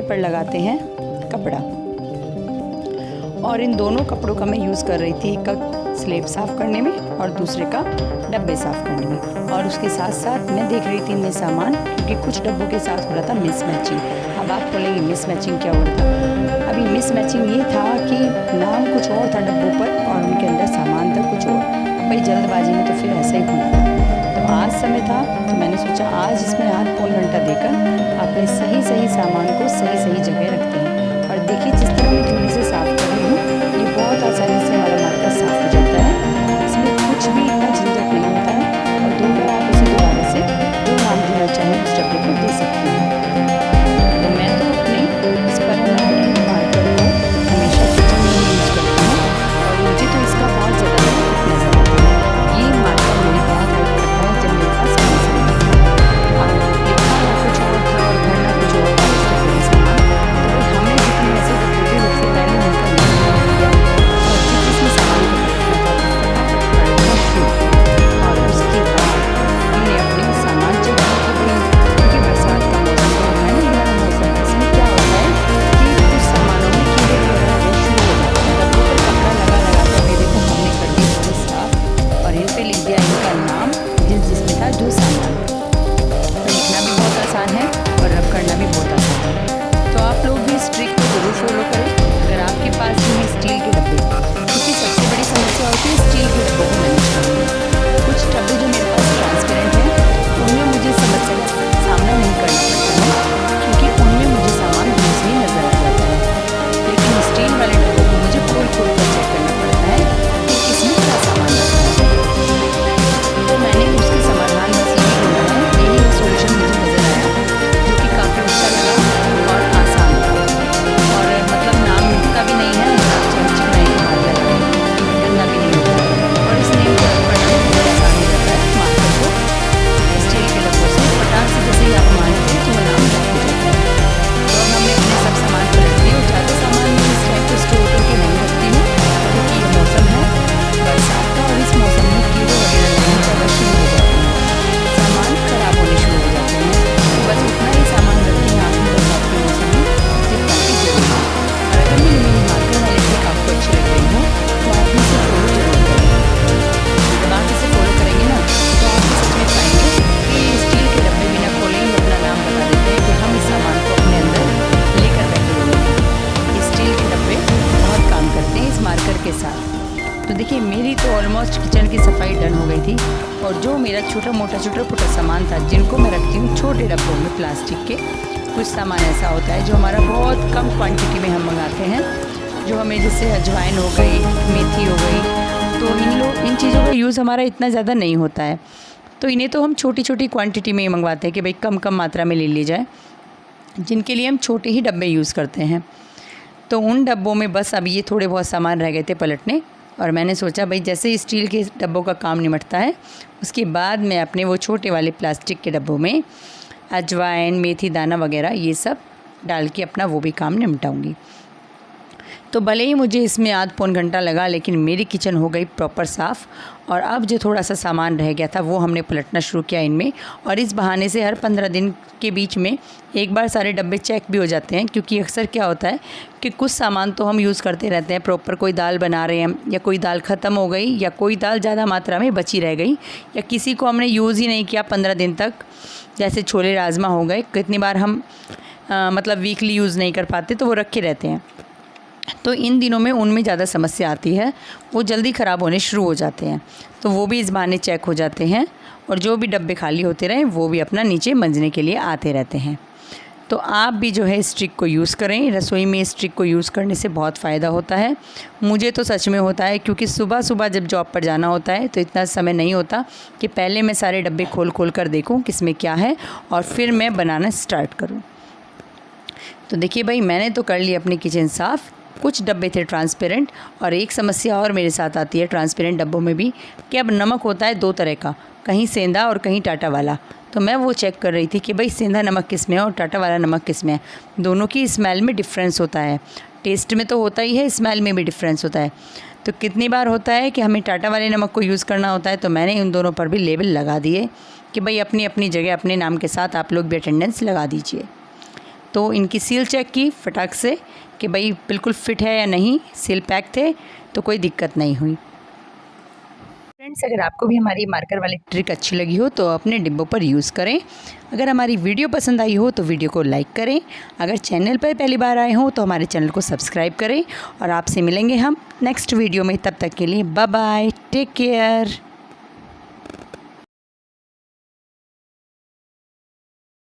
पर लगाते हैं कपड़ा, और इन दोनों कपड़ों का मैं यूज़ कर रही थी, एक का स्लेब साफ़ करने में और दूसरे का डब्बे साफ़ करने में। और उसके साथ साथ मैं देख रही थी इनमें सामान, क्योंकि कुछ डब्बों के साथ हो रहा था मिस मैचिंग। अब आप बोलेंगे मिस मैचिंग क्या हो रहा था? अभी मिस मैचिंग ये था कि नाम कुछ और था डब्बों पर और उनके अंदर सामान था कुछ और। भाई जल्दबाजी में तो फिर ऐसा ही होना था। तो आज समय था तो मैंने सोचा आज इसमें आध पौन घंटा देकर अपने सही सामान को सही जगह रखते हैं। और देखिए जिस तरह मैं धूली से साफ़ कर रही हूँ, ये बहुत आसानी से हमारा मार्कर साफ़ हो जाता है। इसमें कुछ भी इतना झंझट नहीं होता है। और दो बार आप इसे दोबारा से जो नाम देना चाहें उस डब्बे को दे सकते हैं। तो मैं तो अपने इस परमानेंट मार्कर को हमेशा किचन में यूज़ करती हूँ और मुझे तो इसका बहुत ज़्यादा बेनिफिट नज़र आता है। ये मार्कर मेरी बहुत हेल्प करता है जब मेरे पास पेंसिल नहीं है और लिखना कुछ और था और भरना कुछ और था इस डब्बे में सामान। तो भाई हमने जितने ऐसे डब्बे थे उससे पहले उनका नाम लिया और जिसमें सामान को और उसके बाद हमने अपने सामान चेक किए। क्योंकि बरसात का मौसम तो है नहीं, नया मौसम है, इसमें क्या होता है कि कुछ सामानों में कीड़े वगैरह आने शुरू हो जाते हैं। डब्बों पर कपड़ा लगा कर मेरे को हमने कर दी थोड़ी साफ और इन पे लिख दिया इनका नाम जिसमें था जो सामान। तो लिखना भी बहुत आसान है और रब करना भी बहुत आसान है। तो आप लोग भी इस ट्रिक को ज़रूर फॉलो करें अगर आपके पास भी है स्टील के डब्बे, क्योंकि सबसे बड़ी समस्या होती है स्टील के डब्बों को मैनेज करने में। कुछ डब्बे जो मेरे पास ट्रांसपेरेंट हैं उनमें मुझे समस्या का सामना नहीं करना पड़ता है, क्योंकि उनमें मुझे सामान ईज़िली नज़र आ जाता है। लेकिन स्टील वाले डब्बों को मुझे खोल कर चेक करना पड़ता है कि इसमें क्या सामान रखा है। तो मैंने उसके समाधान बस यही ढूंढा है, यही सोल्यूशन मुझे नज़र आया जो कि काफ़ी अच्छा लगा और आसान था। और मतलब नाम मिटता भी नहीं है, आप चिकनाई के हाथ लगाए गंदा भी नहीं होता है। और इस नेम को रब करना भी बहुत आसान हो जाता है। मार्कर को स्टील के डब्बों से फटाक से जैसे ही आप मारते हैं तो वो नाम रख हो जाता है। तो अब हमने अपने सब सामान पलट दिए और ज़्यादा सामान मैं इस टाइम को स्टोर करके नहीं रखती हूँ, क्योंकि ये मौसम है बरसात का और इस मौसम में कीड़े वगैरह लगने ज़्यादा शुरू हो जाते हैं, सामान ख़राब होने शुरू हो जाते हैं। तो बस उतना ही सामान रखें आप बरसात के मौसम में जितना कि जरूरी है। और अगर मेरी मार्कर वाले ट्रिक आपको अच्छी लग रही हो तो आप इसे फॉलो जरूर करें। जब आप इसे फॉलो करेंगे ना तो आप सच में पाएंगे कि स्टील के डब्बे बिना खोले ही अपना नाम बता देते हैं कि हम इस सामान को अपने अंदर लेकर बैठे हुए हैं। स्टील के डब्बे बहुत काम करते हैं इस मार्कर के साथ। तो देखिए मेरी तो ऑलमोस्ट किचन की सफाई डन हो गई थी। और जो मेरा छोटा मोटा सामान था जिनको मैं रखती हूँ छोटे डब्बों में प्लास्टिक के, कुछ सामान ऐसा होता है जो हमारा बहुत कम क्वांटिटी में हम मंगाते हैं, जो हमें जैसे अजवाइन हो गई, मेथी हो गई, तो इन चीज़ों का यूज़ हमारा इतना ज़्यादा नहीं होता है। तो इन्हें तो हम छोटी क्वांटिटी में ही मंगवाते हैं कि भाई कम मात्रा में ले ली जाए, जिनके लिए हम छोटे ही डब्बे यूज़ करते हैं। तो उन डब्बों में बस अब ये थोड़े बहुत सामान रह गए थे पलटने, और मैंने सोचा भाई जैसे स्टील के डब्बों का काम निमटता है उसके बाद मैं अपने वो छोटे वाले प्लास्टिक के डब्बों में अजवाइन, मेथी दाना वगैरह ये सब डाल के अपना वो भी काम निपटाऊंगी। तो भले ही मुझे इसमें आध पौन घंटा लगा, लेकिन मेरी किचन हो गई प्रॉपर साफ़। और अब जो थोड़ा सा सामान रह गया था वो हमने पलटना शुरू किया इनमें, और इस बहाने से हर 15 दिन के बीच में एक बार सारे डब्बे चेक भी हो जाते हैं। क्योंकि अक्सर क्या होता है कि कुछ सामान तो हम यूज़ करते रहते हैं प्रॉपर, कोई दाल बना रहे हैं या कोई दाल ख़त्म हो गई या कोई दाल ज़्यादा मात्रा में बची रह गई या किसी को हमने यूज़ ही नहीं किया 15 दिन तक, जैसे छोले राजमा हो गए, कितनी बार हम मतलब वीकली यूज़ नहीं कर पाते तो वो रखे रहते हैं। तो इन दिनों में उनमें ज़्यादा समस्या आती है, वो जल्दी ख़राब होने शुरू हो जाते हैं। तो वो भी इस बहाने चेक हो जाते हैं और जो भी डब्बे खाली होते रहे वो भी अपना नीचे मंजने के लिए आते रहते हैं। तो आप भी जो है इस ट्रिक को यूज़ करें। रसोई में इस ट्रिक को यूज़ करने से बहुत फ़ायदा होता है। मुझे तो सच में होता है, क्योंकि सुबह जब जॉब पर जाना होता है तो इतना समय नहीं होता कि पहले मैं सारे डब्बे खोल कर देखूँ किसमें क्या है और फिर मैं बनाना स्टार्ट करूँ। तो देखिए भाई मैंने तो कर ली अपनी किचन साफ़। कुछ डब्बे थे ट्रांसपेरेंट, और एक समस्या और मेरे साथ आती है ट्रांसपेरेंट डब्बों में भी कि अब नमक होता है दो तरह का, कहीं सेंधा और कहीं टाटा वाला। तो मैं वो चेक कर रही थी कि भाई सेंधा नमक किस में है और टाटा वाला नमक किस में है। दोनों की स्मेल में डिफरेंस होता है, टेस्ट में तो होता ही है, स्मेल में भी डिफरेंस होता है। तो कितनी बार होता है कि हमें टाटा वाले नमक को यूज़ करना होता है, तो मैंने उन दोनों पर भी लेबल लगा दिए कि भाई अपनी अपनी जगह अपने नाम के साथ आप लोग भी अटेंडेंस लगा दीजिए। तो इनकी सील चेक की फटाक से कि भाई बिल्कुल फिट है या नहीं, सील पैक थे तो कोई दिक्कत नहीं हुई। फ्रेंड्स, अगर आपको भी हमारी मार्कर वाली ट्रिक अच्छी लगी हो तो अपने डिब्बों पर यूज़ करें। अगर हमारी वीडियो पसंद आई हो तो वीडियो को लाइक करें। अगर चैनल पर पहली बार आए हो तो हमारे चैनल को सब्सक्राइब करें। और आपसे मिलेंगे हम नेक्स्ट वीडियो में, तब तक के लिए बाय बाय, टेक केयर।